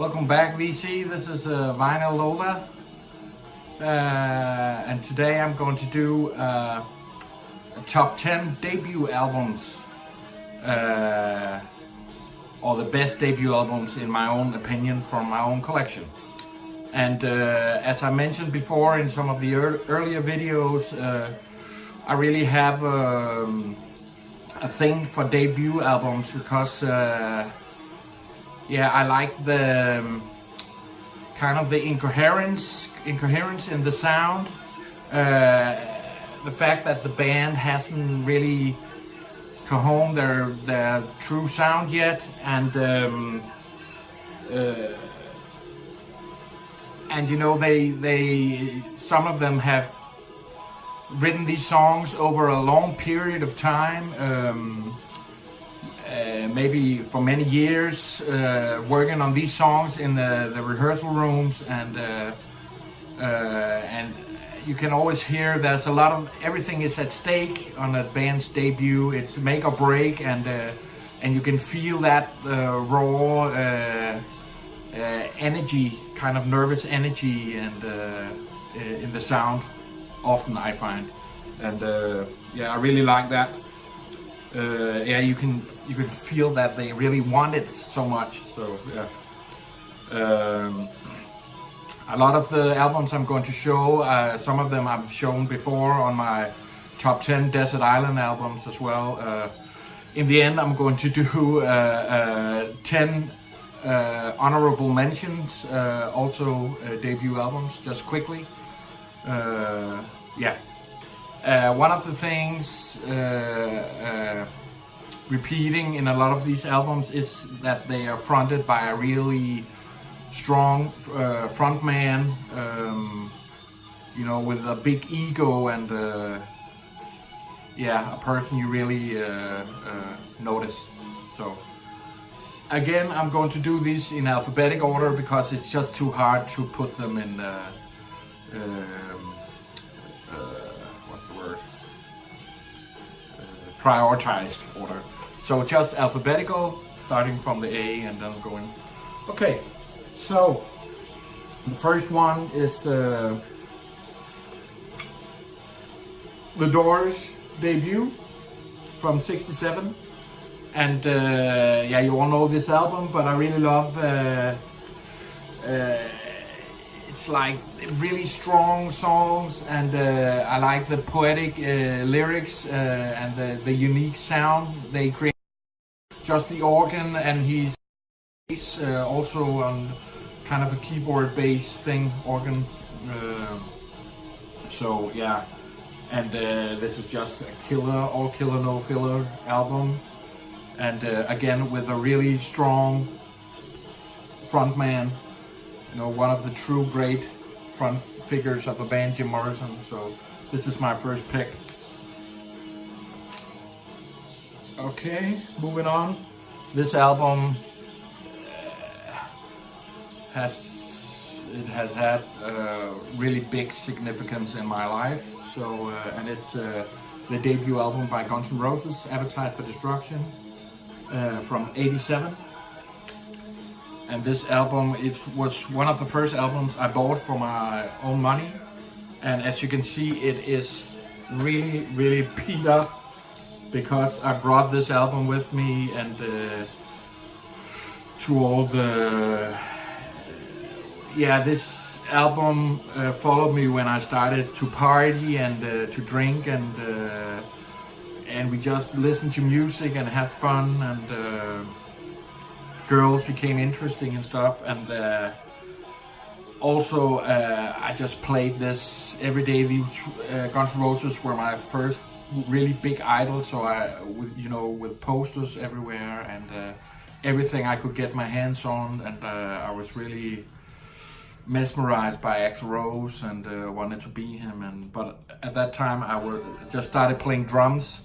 Welcome back, VC. This is Vinyl Lola, and today I'm going to do a top 10 debut albums, or the best debut albums in my own opinion from my own collection. And as I mentioned before in some of the earlier videos, I really have a thing for debut albums because I like the kind of the incoherence in the sound, the fact that the band hasn't really honed their true sound yet, and you know, they some of them have written these songs over a long period of time, maybe for many years, working on these songs in the rehearsal rooms, and you can always hear there's a lot of everything is at stake on a band's debut. It's make or break, and you can feel that raw energy, kind of nervous energy, and in the sound often, I find, and I really like that. You can feel that they really want it so much. So a lot of the albums I'm going to show, some of them I've shown before on my top 10 Desert Island albums as well. In the end, I'm going to do 10 honorable mentions, also debut albums, just quickly. One of the things repeating in a lot of these albums is that they are fronted by a really strong frontman, you know, with a big ego, and a person you really notice. So again, I'm going to do these in alphabetic order because it's just too hard to put them in what's the word? Prioritized order. So just alphabetical, starting from the A and then going. Okay, so the first one is The Doors debut from '67, and you all know this album, but I really love. It's like really strong songs, and I like the poetic lyrics and the unique sound they create. Just the organ, and he's also on kind of a keyboard bass thing, organ. And this is just a killer, all killer, no filler album. And again, with a really strong frontman. You know, one of the true great front figures of the band, Jim Morrison. So this is my first pick. Okay, moving on. This album has had really big significance in my life. So and it's the debut album by Guns N' Roses, Appetite for Destruction, from '87. And this album, it was one of the first albums I bought for my own money. And as you can see, it is really, really beat up because I brought this album with me, and to all the... this album followed me when I started to party and to drink, and we just listened to music and have fun, and girls became interesting and stuff, and also I just played this every day. These Guns N' Roses were my first really big idol, so with posters everywhere and everything I could get my hands on, and I was really mesmerized by Axl Rose and wanted to be him. But at that time I just started playing drums,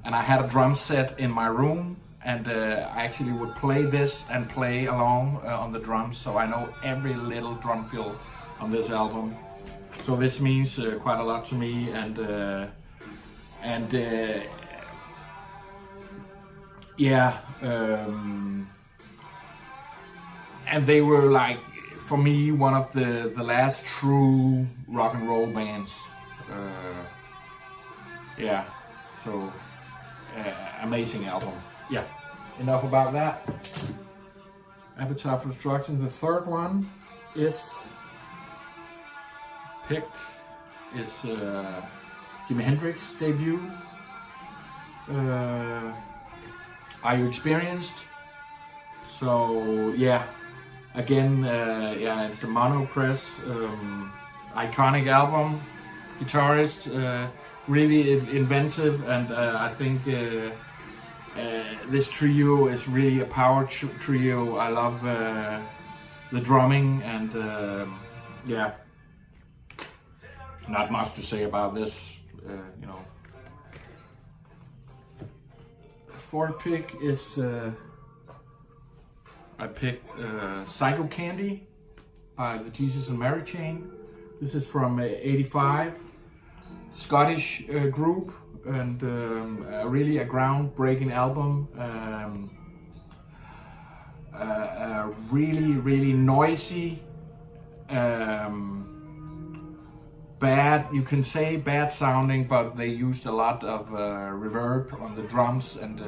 and I had a drum set in my room. And I actually would play this and play along on the drums, so I know every little drum fill on this album. So this means quite a lot to me, and and they were like, for me, one of the last true rock and roll bands. Yeah, so amazing album. Yeah, enough about that. Appetite for Destruction. The third one is picked is Jimi Hendrix's debut. Are You Experienced? So yeah, again, yeah, it's a mono press, iconic album. Guitarist, really inventive, and I think this trio is really a power trio. I love the drumming, and yeah, not much to say about this, you know. Fourth pick is I picked Psycho Candy by the Jesus and Mary Chain. This is from '85, Scottish group, and really a groundbreaking album. Really noisy, bad, you can say bad sounding, but they used a lot of reverb on the drums, and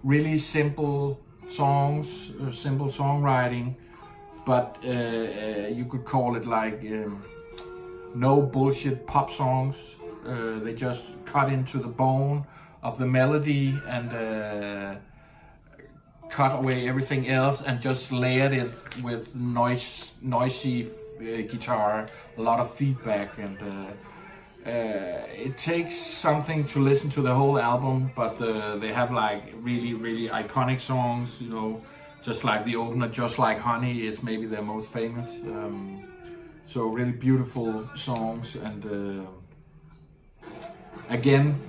really simple songs, simple songwriting, but you could call it like no bullshit pop songs. They just cut into the bone of the melody and cut away everything else and just layered it with noisy guitar, a lot of feedback, and it takes something to listen to the whole album, but they have like really iconic songs, you know, just like the opener, Just Like Honey is maybe their most famous. So really beautiful songs, and again,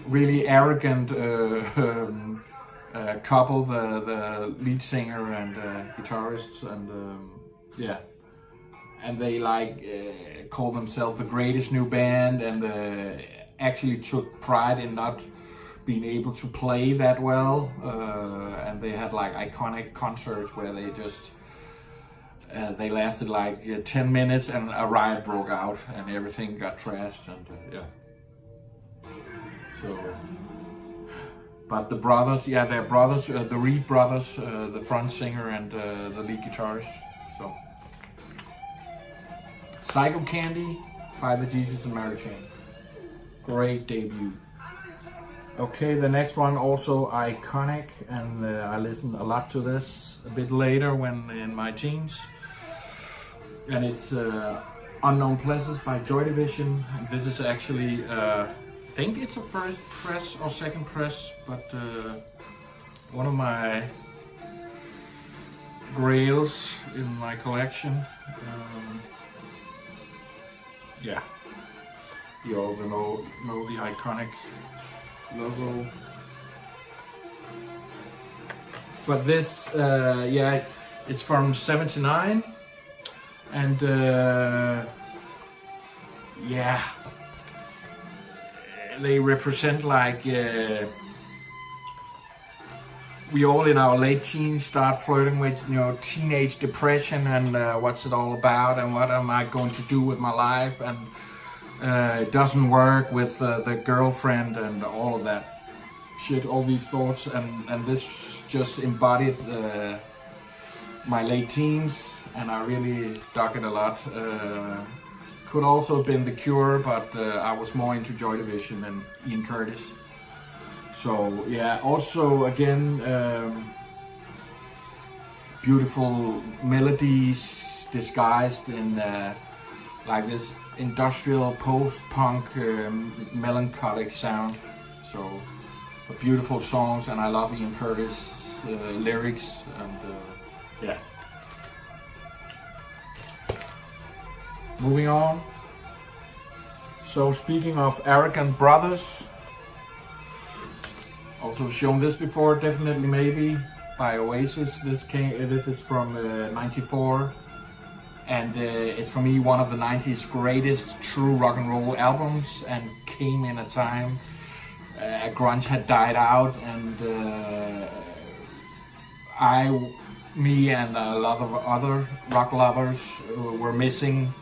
really arrogant couple, the lead singer and guitarist, and yeah, and they like call themselves the greatest new band, and actually took pride in not being able to play that well, and they had like iconic concerts where they just they lasted like 10 minutes and a riot broke out and everything got trashed, and yeah. So, but the brothers, yeah, they're brothers, the Reed brothers, the front singer and the lead guitarist. So, Psycho Candy by the Jesus and Mary Chain. Great debut. Okay, the next one also iconic, and I listened a lot to this a bit later when in my teens. And it's Unknown Places by Joy Division. This is actually, I think it's a first press or second press, but one of my grails in my collection. Yeah, you all know the iconic logo. But this, yeah, it's from '79, and yeah, they represent like we all in our late teens start flirting with, you know, teenage depression and what's it all about and what am I going to do with my life, and it doesn't work with the girlfriend and all of that shit, all these thoughts, and this just embodied my late teens, and I really dug it a lot. Could also have been The Cure, but I was more into Joy Division than Ian Curtis. So yeah, also again, beautiful melodies disguised in like this industrial post-punk melancholic sound. So beautiful songs, and I love Ian Curtis' lyrics, and yeah. Moving on. So speaking of arrogant brothers, also shown this before, definitely maybe, by Oasis. This is from '94, and it's for me one of the '90s greatest true rock and roll albums, and came in a time grunge had died out, and me and a lot of other rock lovers were missing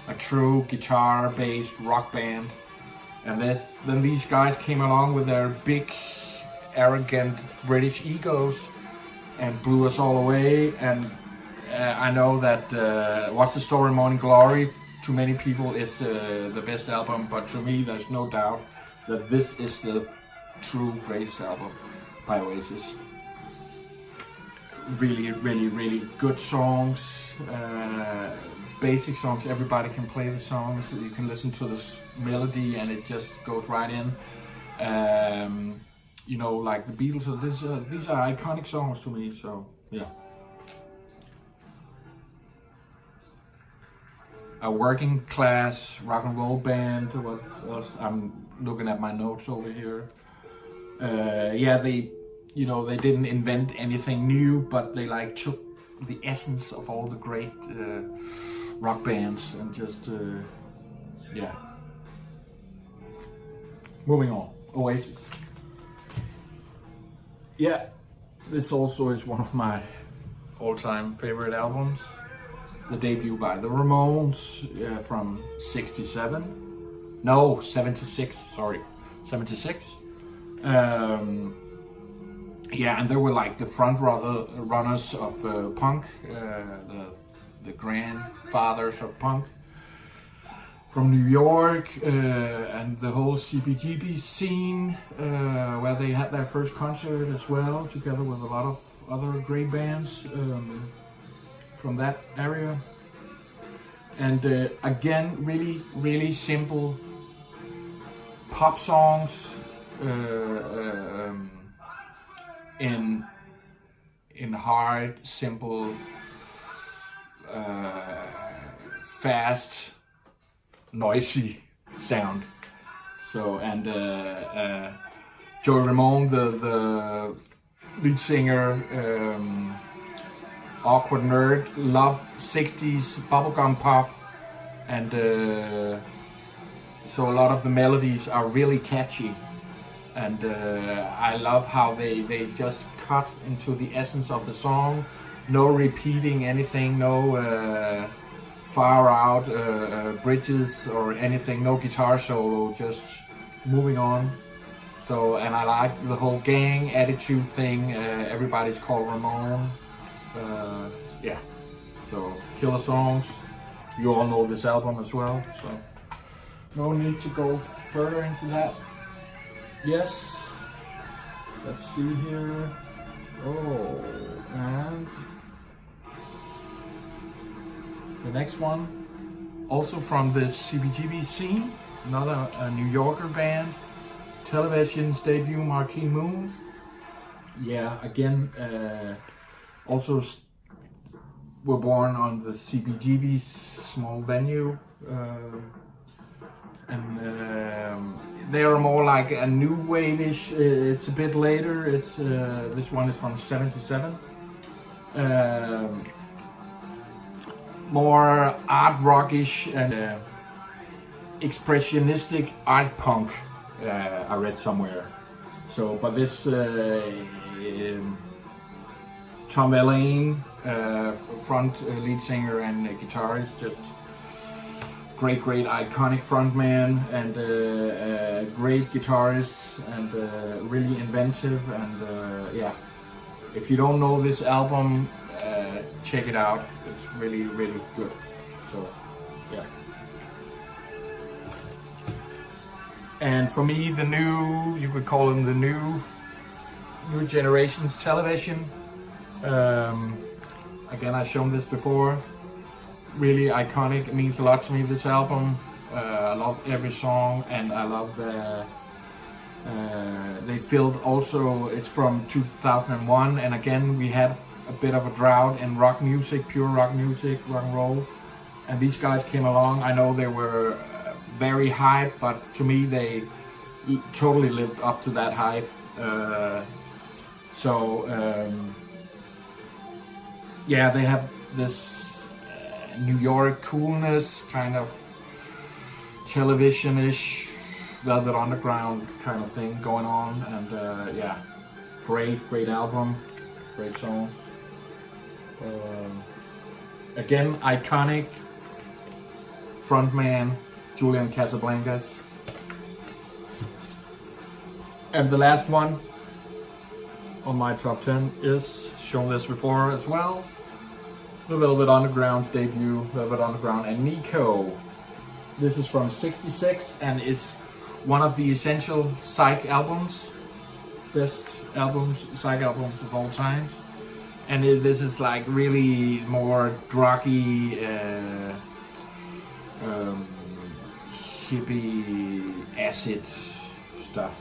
a true guitar-based rock band. And then these guys came along with their big, arrogant British egos and blew us all away. And I know that What's the Story, Morning Glory, to many people is the best album, but to me there's no doubt that this is the true greatest album by Oasis. Really, really, really good songs, basic songs. Everybody can play the songs. You can listen to this melody and it just goes right in. You know, like the Beatles. So these are iconic songs to me. So yeah. A working class rock and roll band. What else? I'm looking at my notes over here. Yeah, they didn't invent anything new, but they like took the essence of all the great rock bands and just yeah. Moving on, Oasis. Yeah, this also is one of my all-time favorite albums. The debut by the Ramones from 77. No, 76, sorry. 76. Yeah, and they were like the front runners of punk, the grandfathers of punk from New York, and the whole CBGB scene, where they had their first concert as well, together with a lot of other great bands from that area. And again, really, really simple pop songs in hard, simple, fast, noisy sound. So, and Joey Ramone, the lead singer, awkward nerd, loved 60s bubblegum pop, and so a lot of the melodies are really catchy, and I love how they just cut into the essence of the song. No repeating anything, no far out bridges or anything, no guitar solo, just moving on. So, and I like the whole gang attitude thing, everybody's called Ramone. Yeah, so killer songs. You all know this album as well, so no need to go further into that. Yes, let's see here. Oh, and the next one, also from the CBGB scene, another New Yorker band, Television's debut, Marquee Moon. Yeah, again, also were born on the CBGB's small venue, and they are more like a new wave-ish. It's a bit later. It's this one is from '77. More art rockish and expressionistic art punk. I read somewhere. So, but this Tom Verlaine, front lead singer and guitarist, just great iconic frontman, and great guitarist, and really inventive, and yeah, if you don't know this album, check it out. It's really good. So yeah. And for me, the new, you could call them the new generation's Television. Again, I've shown this before. Really iconic. It means a lot to me, this album. I love every song, and I love they filled also, it's from 2001, and again we had a bit of a drought in rock music, pure rock music, rock and roll, and these guys came along. I know they were very hype, but to me they totally lived up to that hype. Yeah, they have this New York coolness, kind of Television-ish, Velvet Underground kind of thing going on, and yeah, great album, great songs. Again, iconic frontman Julian Casablancas. And the last one on my top 10 is, shown this before as well, the Velvet Underground's debut, Velvet Underground and Nico. This is from '66 and it's one of the essential Psych albums, best albums, Psych albums of all time. And this is like really more druggy, hippie, acid stuff.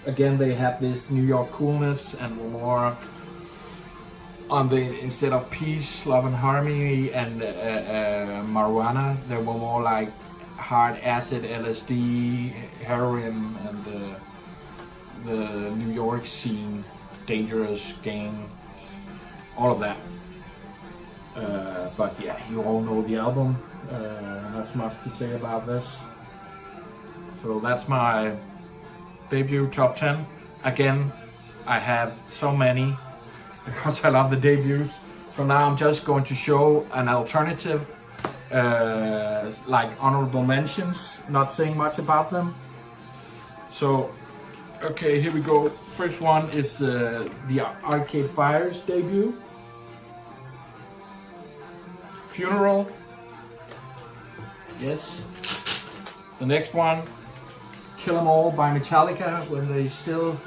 Again, they had this New York coolness and were more on the, instead of peace, love and harmony and marijuana, they were more like hard acid, LSD, heroin, and the New York scene, dangerous gang, all of that. But yeah, you all know the album. Not much to say about this. So that's my debut top 10. Again, I have so many because I love the debuts. So now I'm just going to show an alternative, like honorable mentions, not saying much about them. So, okay, here we go. First one is the Arcade Fire's debut. Funeral. Yes. The next one, Kill 'Em All by Metallica, when they still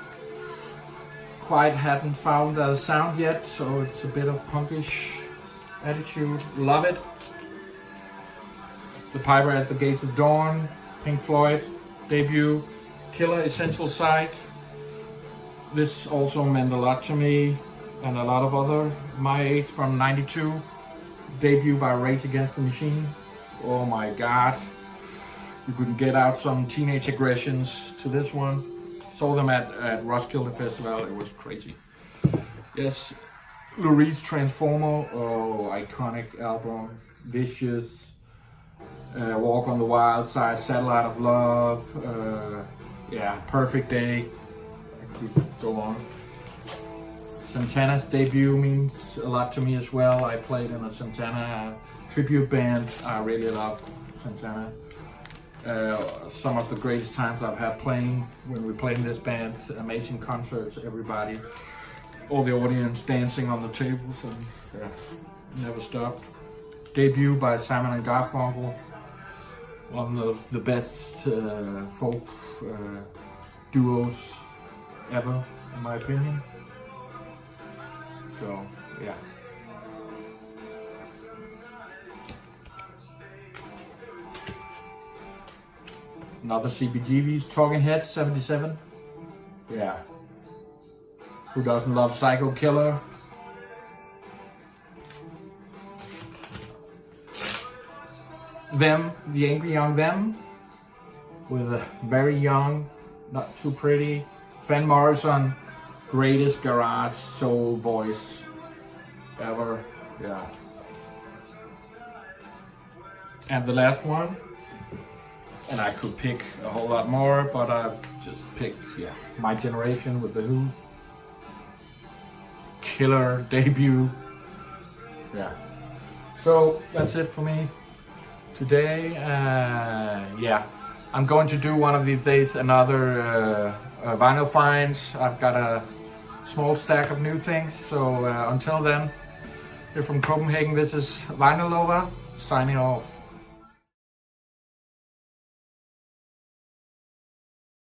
quite hadn't found the sound yet, so it's a bit of punkish attitude. Love it. The Piper at the Gates of Dawn, Pink Floyd debut. Killer, Essential Psych. This also meant a lot to me and a lot of other my age, from '92. Debut by Rage Against the Machine. Oh my god. You could get out some teenage aggressions to this one. Saw them at Roskilde Festival, it was crazy. Yes, Lou Reed's Transformer, oh, iconic album. Vicious, Walk on the Wild Side, Satellite of Love, yeah, Perfect Day. I could go on. Santana's debut means a lot to me as well. I played in a Santana tribute band. I really love Santana. Some of the greatest times I've had playing when we played in this band. Amazing concerts, everybody, all the audience dancing on the tables, and yeah, never stopped. Debut by Simon and Garfunkel, one of the best folk duos ever, in my opinion. So yeah. Another CBGB's, Talking Heads, '77. Yeah. Who doesn't love Psycho Killer? Them, the Angry Young Them, with a very young, not too pretty, Van Morrison, greatest garage soul voice ever. Yeah. And the last one, and I could pick a whole lot more, but I just picked, yeah, My Generation with The Who. Killer debut. Yeah. So that's it for me today. Yeah, I'm going to do one of these days another vinyl finds. I've got a small stack of new things. So until then, here from Copenhagen, this is Vinyl Lover signing off.